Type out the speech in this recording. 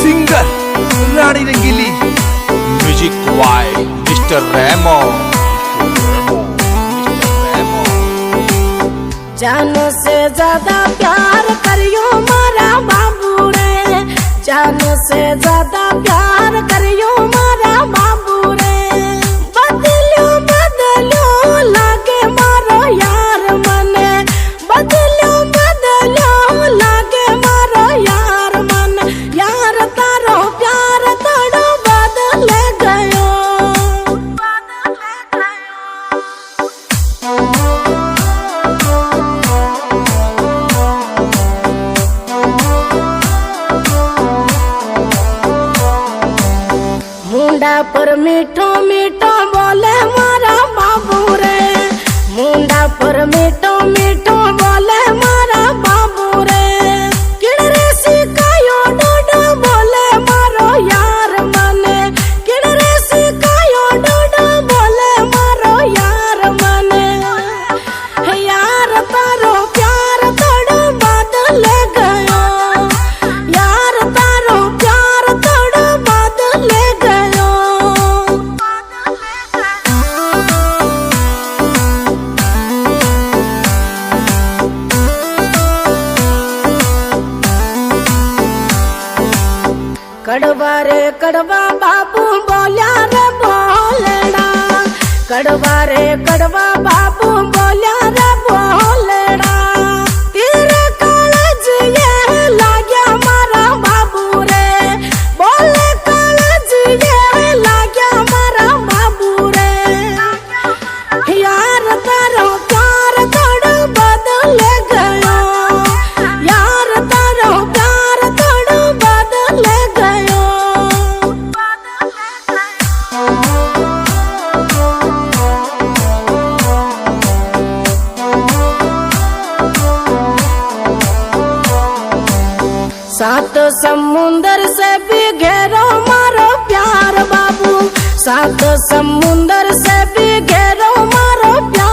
Singer Rani Rangeeli, music by mister Remo. जानो से ज्यादा प्यार करियो मारा बाबू रे, जानो से ज्यादा प्यार करियो मारा बाबू रे। बदलो बदलो लागे मारो यार मने, बदलो बदलो लागे मारो यार मन। यार तारो प्यार तड़ो बदल गयो। मुंडा पर मीठो मीठो बोले मारा बाबू रे, मुंडा पर मीठो मीठो बोले मारा बाबू रे। किड़रे सिकायो डोडो बोले मारो यार मने, किड़रे सिकायो डोडो बोले मारो यार मने। यार तारो प्यार तड़ो बदल गयो, यार तारो प्यार तड़ो बदल गयो। कड़वा रे कड़वा बाबू बोल्या रे बोलेड़ा, कड़वा रे कड़वा बाबू बोल्या रे बोलेड़ा। तेरे कालज ये लाग्या मारा बाबू रे, बोले कालज ये लाग्या मारा बाबू रे। यार तारो प्यार तोड़ बदल गयो, यार तारो प्यार तोड़ बदल गयो। सात समुंदर से भी घेरो मारो प्यार बाबू, सात समुंदर से भी घेरो मारो प्यार।